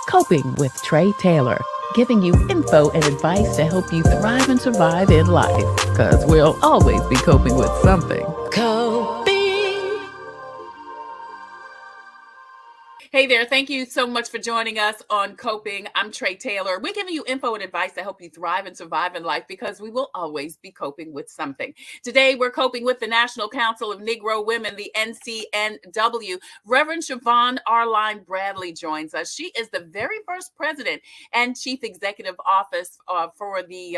Coping with Tre Tailor, giving you info and advice to help you thrive and survive in life, because we'll always be coping with something. Coping. Hey there, thank you so much for joining us on Coping. I'm Tre Tailor. We're giving you info and advice to help you thrive and survive in life because we will always be coping with something. Today, we're coping with the National Council of Negro Women, the NCNW. Reverend Shavon Arline-Bradley joins us. She is the very first president and chief executive office for the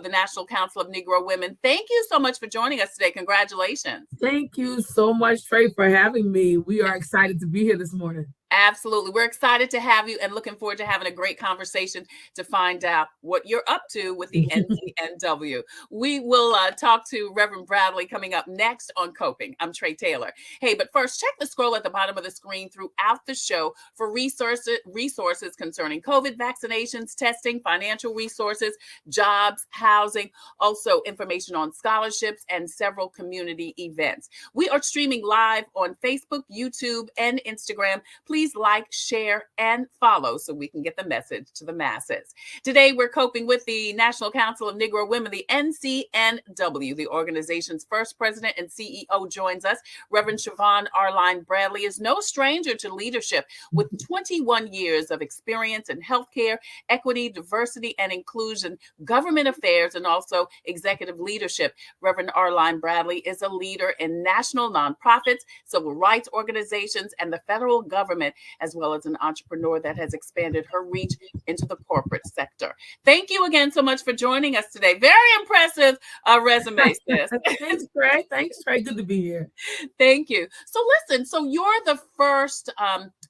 National Council of Negro Women. Thank you so much for joining us today. Congratulations. Thank you so much, Tre, for having me. We are excited to be here this morning. Absolutely. We're excited to have you and looking forward to having a great conversation to find out what you're up to with the NCNW. We will talk to Reverend Bradley coming up next on Coping. I'm Tre Tailor. Hey, but first, check the scroll at the bottom of the screen throughout the show for resources concerning COVID vaccinations, testing, financial resources, jobs, housing, also information on scholarships and several community events. We are streaming live on Facebook, YouTube, and Instagram. Please like, share, and follow so we can get the message to the masses. Today, we're coping with the National Council of Negro Women, the NCNW. The organization's first president and CEO joins us. Reverend Shavon Arline-Bradley is no stranger to leadership with 21 years of experience in healthcare, equity, diversity, and inclusion, government affairs, and also executive leadership. Reverend Arline-Bradley is a leader in national nonprofits, civil rights organizations, and the federal government, as well as an entrepreneur that has expanded her reach into the corporate sector. Thank you again so much for joining us today. Very impressive resume, sis. Thanks, Tre. Thanks, Tre. Good to be here. Thank you. So listen, so you're the first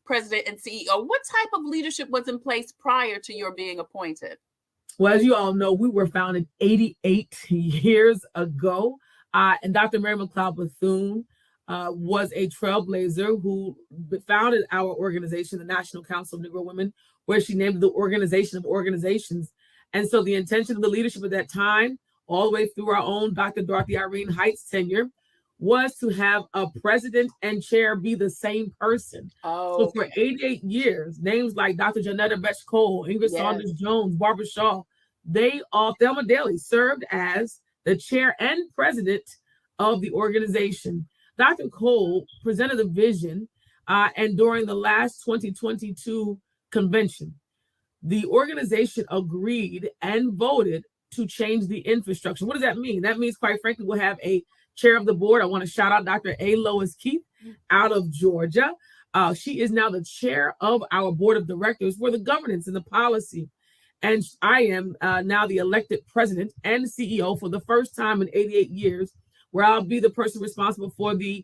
president and CEO. What type of leadership was in place prior to your being appointed? Well, as you all know, we were founded 88 years ago, and Dr. Mary McLeod Bethune was a trailblazer who founded our organization, the National Council of Negro Women, where she named the organization of organizations. And so the intention of the leadership at that time, all the way through our own Dr. Dorothy Irene Heights tenure, was to have a president and chair be the same person. So for 88 years, names like Dr. Janetta Betch-Cole, Ingrid Saunders Jones, Barbara Shaw, they all, Thelma Daly, served as the chair and president of the organization. Dr. Cole presented a vision, and during the last 2022 convention, the organization agreed and voted to change the infrastructure. What does that mean? That means, quite frankly, we'll have a chair of the board. I want to shout out Dr. A. Lois Keith out of Georgia. She is now the chair of our board of directors for the governance and the policy. And I am now the elected president and CEO for the first time in 88 years, where I'll be the person responsible for the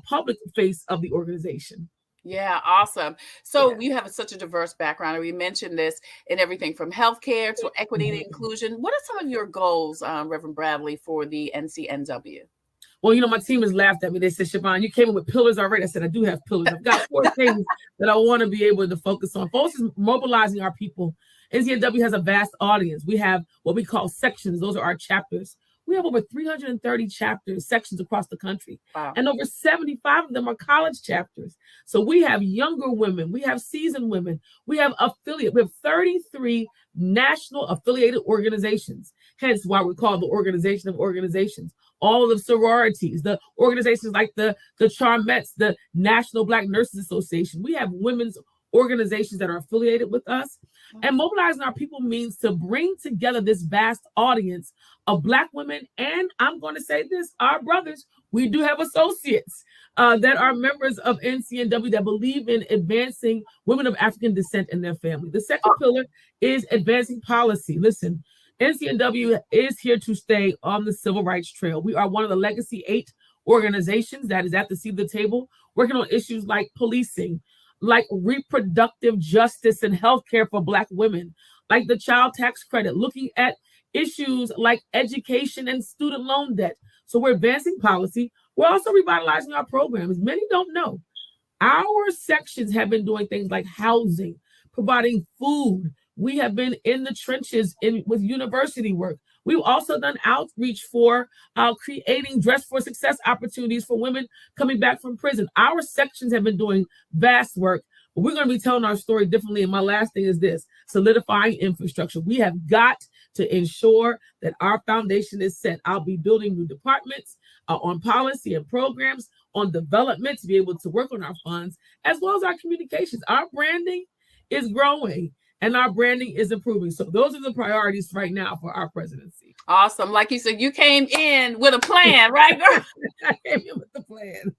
public face of the organization. Yeah, awesome. So you have such a diverse background, and we mentioned this in everything from healthcare to equity and inclusion. What are some of your goals, Reverend Bradley, for the NCNW? Well, you know, my team has laughed at me. They said, Shavon, you came in with pillars already. I said, I do have pillars. I've got 4 things that I want to be able to focus on. First is mobilizing our people. NCNW has a vast audience. We have what we call sections. Those are our chapters. We have over 330 chapters, sections across the country. Wow. And over 75 of them are college chapters. So we have younger women, we have seasoned women, we have 33 national affiliated organizations. Hence why we call the organization of organizations. All of the sororities, the organizations like the Charmettes, the National Black Nurses Association. We have women's organizations that are affiliated with us. And mobilizing our people means to bring together this vast audience of Black women, and I'm going to say this, our brothers. We do have associates that are members of NCNW that believe in advancing women of African descent and their family. The second pillar is advancing policy. Listen, NCNW is here to stay on the civil rights trail. We are one of the legacy 8 organizations that is at the seat of the table, working on issues like policing, like reproductive justice and healthcare for Black women, like the child tax credit, looking at issues like education and student loan debt. So we're advancing policy. We're also revitalizing our programs. Many don't know. Our sections have been doing things like housing, providing food. We have been in the trenches with university work. We've also done outreach for creating Dress for Success opportunities for women coming back from prison. Our sections have been doing vast work. But we're going to be telling our story differently. And my last thing is this: solidifying infrastructure. We have got to ensure that our foundation is set. I'll be building new departments on policy and programs, on development to be able to work on our funds, as well as our communications. Our branding is growing and our branding is improving. So those are the priorities right now for our presidency. Awesome. Like you said, you came in with a plan, right, girl? I came in with the plan.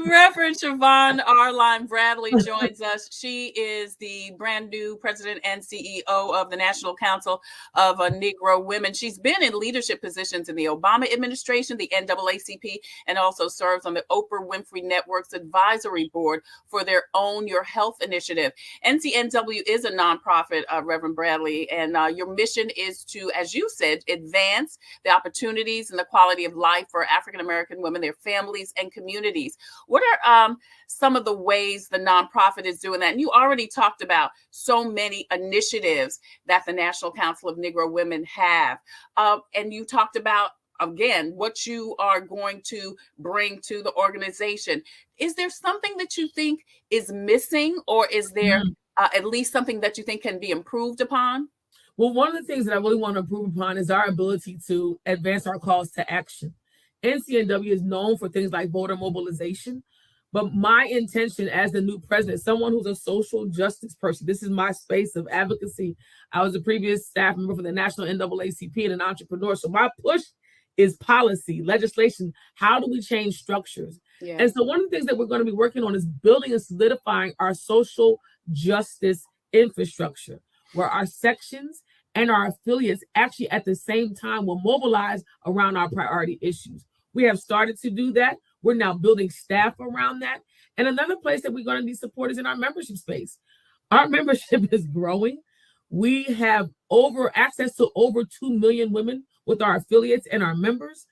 Reverend Shavon Arline-Bradley joins us. She is the brand new president and CEO of the National Council of Negro Women. She's been in leadership positions in the Obama administration, the NAACP, and also serves on the Oprah Winfrey Network's advisory board for their Own Your Health initiative. NCNW is a nonprofit, Reverend Bradley, and your mission is to, as you said, advance the opportunities and the quality of life for African-American women, their families, and communities. What are some of the ways the nonprofit is doing that? And you already talked about so many initiatives that the National Council of Negro Women have. And you talked about, again, what you are going to bring to the organization. Is there something that you think is missing, or is there at least something that you think can be improved upon? Well, one of the things that I really want to improve upon is our ability to advance our calls to action. NCNW is known for things like voter mobilization, but my intention as the new president, someone who's a social justice person, this is my space of advocacy. I was a previous staff member for the National NAACP and an entrepreneur. So my push is policy, legislation. How do we change structures? Yeah. And so one of the things that we're going to be working on is building and solidifying our social justice infrastructure, where our sections and our affiliates actually at the same time will mobilize around our priority issues. We have started to do that. We're now building staff around that. And another place that we're going to need support is in our membership space. Our membership is growing. We have access to over 2 million women with our affiliates and our members.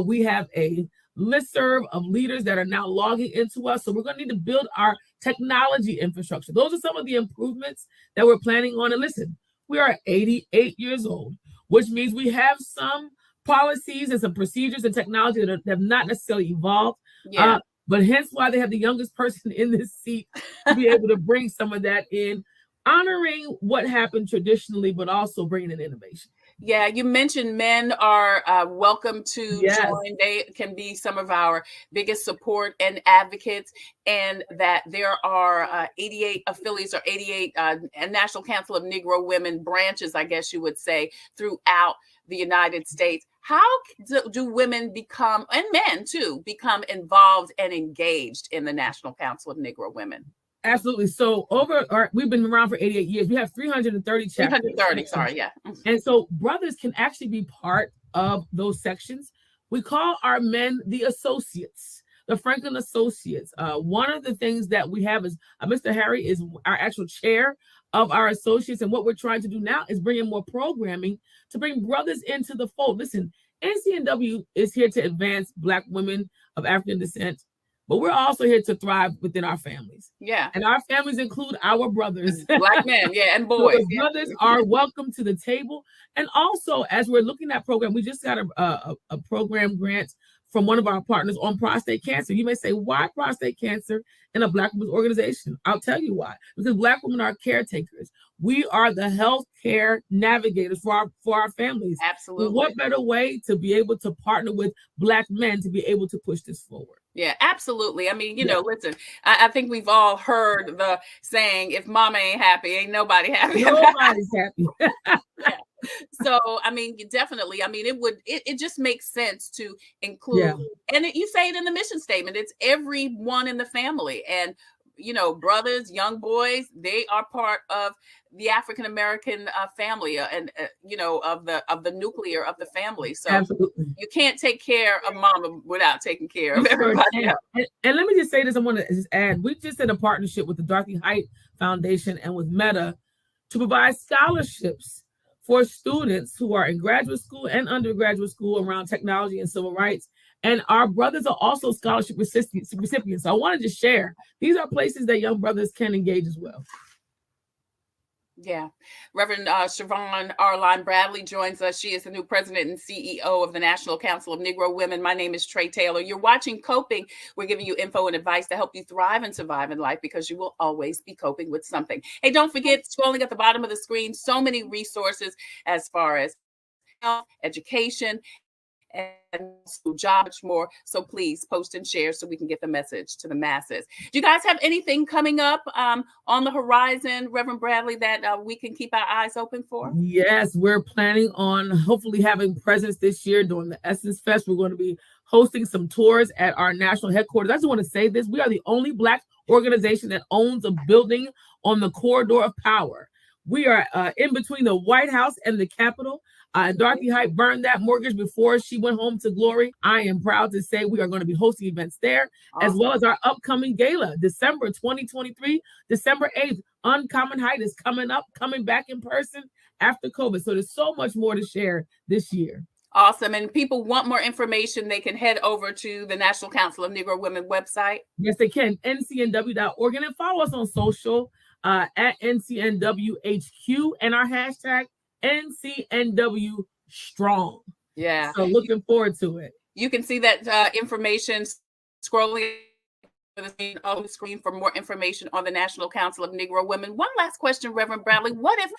We have a listserv of leaders that are now logging into us. So we're going to need to build our technology infrastructure. Those are some of the improvements that we're planning on. And listen, we are 88 years old, which means we have some policies and some procedures and technology that have not necessarily evolved. Yeah. But hence why they have the youngest person in this seat to be able to bring some of that in, honoring what happened traditionally, but also bringing in innovation. Yeah, you mentioned men are welcome to join. They can be some of our biggest support and advocates, and that there are 88 affiliates or 88 National Council of Negro Women branches, I guess you would say, throughout the United States. How do women become, and men too, become involved and engaged in the National Council of Negro Women? Absolutely. So we've been around for 88 years. We have 330 chapters. 330, sorry, yeah. And so brothers can actually be part of those sections. We call our men the associates, the Franklin Associates. One of the things that we have is Mr. Harry is our actual chair of our associates. And what we're trying to do now is bring in more programming to bring brothers into the fold. Listen, NCNW is here to advance Black women of African descent, but we're also here to thrive within our families. Yeah. And our families include our brothers. Black men, yeah, and boys. So brothers are welcome to the table. And also, as we're looking at program, we just got a program grant from one of our partners on prostate cancer. You may say, why prostate cancer in a Black women's organization? I'll tell you why. Because Black women are caretakers. We are the healthcare navigators for our families. Absolutely. And what better way to be able to partner with Black men to be able to push this forward? Yeah, absolutely. I mean, you know, listen, I think we've all heard the saying, if mama ain't happy, ain't nobody happy. Nobody's happy. Yeah. So, I mean, definitely, I mean, it just makes sense to include, and you say it in the mission statement, it's everyone in the family. And, you know, brothers, young boys, they are part of the African-American family and, you know, of the nuclear of the family. So absolutely, you can't take care of mama without taking care of everybody else. And let me just say this, I want to just add, we just did a partnership with the Dorothy Height Foundation and with Meta to provide scholarships for students who are in graduate school and undergraduate school around technology and civil rights. And our brothers are also scholarship recipients. So I wanted to share, these are places that young brothers can engage as well. Yeah. Reverend Shavon Arline-Bradley joins us. She is the new president and CEO of the National Council of Negro Women. My name is Tre Tailor. You're watching Coping. We're giving you info and advice to help you thrive and survive in life, because you will always be coping with something. Hey, don't forget, scrolling at the bottom of the screen, so many resources as far as health, education, and jobs more. So please post and share so we can get the message to the masses. Do you guys have anything coming up on the horizon, Reverend Bradley, that we can keep our eyes open for? Yes, we're planning on hopefully having presence this year during the Essence Fest. We're going to be hosting some tours at our national headquarters. I just want to say this: we are the only Black organization that owns a building on the corridor of power. We are in between the White House and the Capitol. Dorothy Height burned that mortgage before she went home to glory. I am proud to say we are going to be hosting events there, as well as our upcoming gala, December 2023, December 8th. Uncommon Height is coming up, coming back in person after COVID. So there's so much more to share this year. Awesome. And people want more information, they can head over to the National Council of Negro Women website. Yes, they can. NCNW.org. And then follow us on social at NCNWHQ and our hashtag NCNW Strong. Yeah. So looking forward to it. You can see that information scrolling on the screen for more information on the National Council of Negro Women. One last question, Reverend Bradley. What if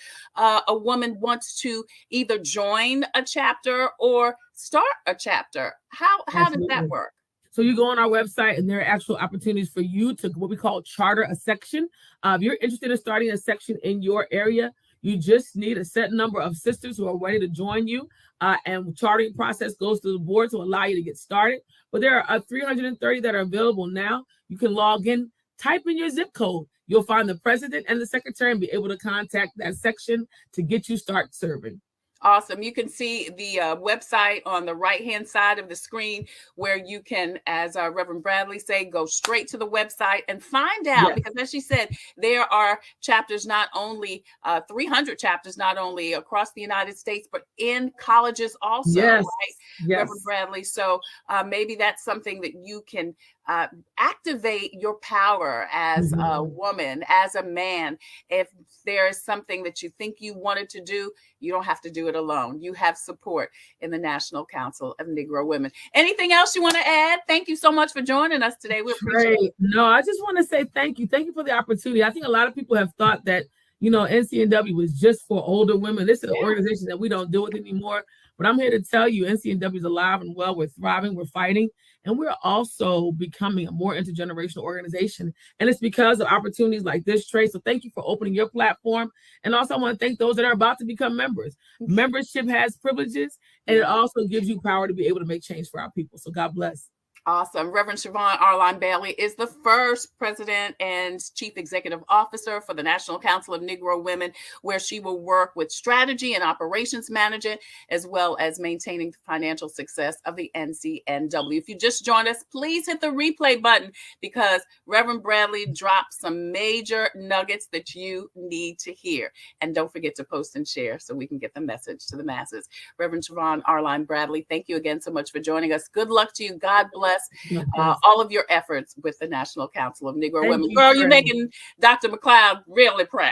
a woman wants to either join a chapter or start a chapter? How does that work? So you go on our website and there are actual opportunities for you to what we call charter a section. If you're interested in starting a section in your area, you just need a set number of sisters who are ready to join you. And charting process goes to the board to allow you to get started. But there are 330 that are available now. You can log in, type in your zip code. You'll find the president and the secretary and be able to contact that section to get you start serving. Awesome. You can see the website on the right-hand side of the screen, where you can, as Reverend Bradley say, go straight to the website and find out, because as she said, there are chapters, not only 300 chapters, not only across the United States, but in colleges also, right, Reverend Bradley? So maybe that's something that you can activate your power as a woman, as a man. If there is something that you think you wanted to do, you don't have to do it alone. You have support in the National Council of Negro Women. Anything else you want to add? Thank you so much for joining us today. We appreciate it. No, I just want to say thank you. Thank you for the opportunity. I think a lot of people have thought that, NCNW was just for older women. This is an organization that we don't deal with anymore. But I'm here to tell you, NCNW is alive and well. We're thriving, we're fighting, and we're also becoming a more intergenerational organization. And it's because of opportunities like this, Tre. So thank you for opening your platform. And also I want to thank those that are about to become members. Membership has privileges, and it also gives you power to be able to make change for our people. So God bless. Awesome. Reverend Shavon Arline-Bradley is the first president and chief executive officer for the National Council of Negro Women, where she will work with strategy and operations management, as well as maintaining the financial success of the NCNW. If you just joined us, please hit the replay button, because Reverend Bradley dropped some major nuggets that you need to hear. And don't forget to post and share so we can get the message to the masses. Reverend Shavon Arline-Bradley, thank you again so much for joining us. Good luck to you. God bless all of your efforts with the National Council of Negro Women. Girl, you're making Dr. McLeod really proud.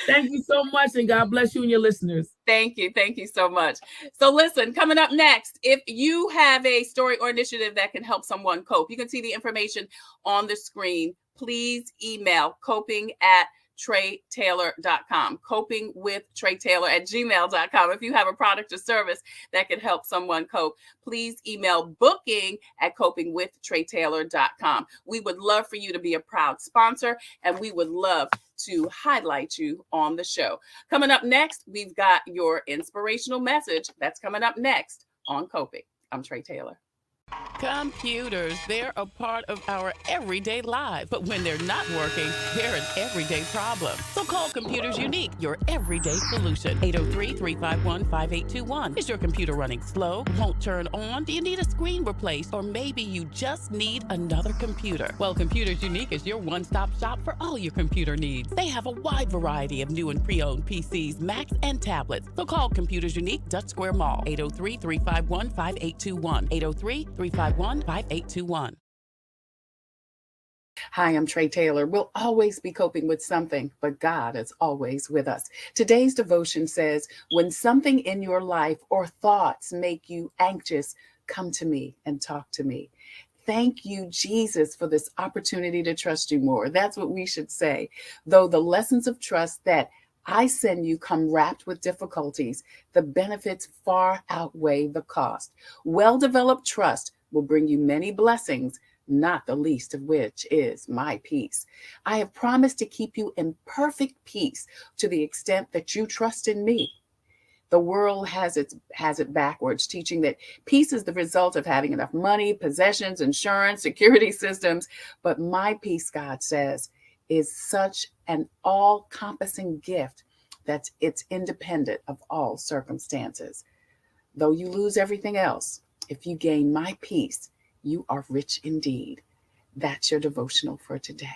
Thank you so much, and God bless you and your listeners. Thank you. Thank you so much. So listen, coming up next, if you have a story or initiative that can help someone cope, you can see the information on the screen. Please email coping@TreTailor.com, Coping with Tre Tailor @gmail.com. If you have a product or service that can help someone cope, please email booking@copingwithtreTailor.com. We would love for you to be a proud sponsor, and we would love to highlight you on the show. Coming up next, we've got your inspirational message. That's coming up next on Coping. I'm Tre Tailor. Computers, they're a part of our everyday life. But when they're not working, they're an everyday problem. So call Computers Unique, your everyday solution. 803-351-5821. Is your computer running slow? Won't turn on? Do you need a screen replaced? Or maybe you just need another computer? Well, Computers Unique is your one-stop shop for all your computer needs. They have a wide variety of new and pre-owned PCs, Macs, and tablets. So call Computers Unique, Dutch Square Mall. 803-351-5821. 803-351-5821. Hi, I'm Tre Tailor. We'll always be coping with something, but God is always with us. Today's devotion says, when something in your life or thoughts make you anxious, come to me and talk to me. Thank you, Jesus, for this opportunity to trust you more. That's what we should say. Though the lessons of trust that I send you come wrapped with difficulties, the benefits far outweigh the cost. Well developed trust will bring you many blessings, not the least of which is my peace. I have promised to keep you in perfect peace to the extent that you trust in me. The world has it backwards, teaching that peace is the result of having enough money, possessions, insurance, security systems. But my peace, God says, is such an all-encompassing gift that it's independent of all circumstances. Though you lose everything else, if you gain my peace, you are rich indeed. That's your devotional for today.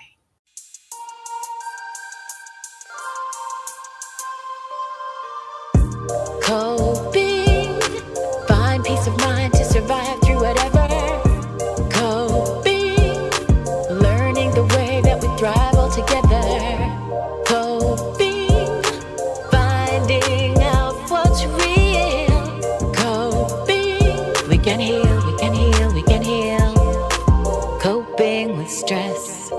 Coping, find peace of mind to survive through whatever. Coping, learning the way that we thrive all together. Coping, finding out what's real. Coping, we can heal, we can heal, we can heal. Coping with stress,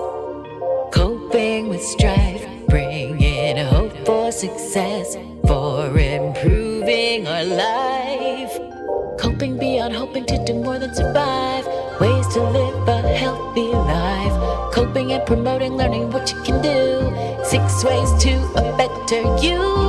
coping with strife, bringing hope for success, for improving our life. Coping beyond hoping to do more than survive, ways to live a healthy life. Coping and promoting, learning what you can do, 6 ways to a better you.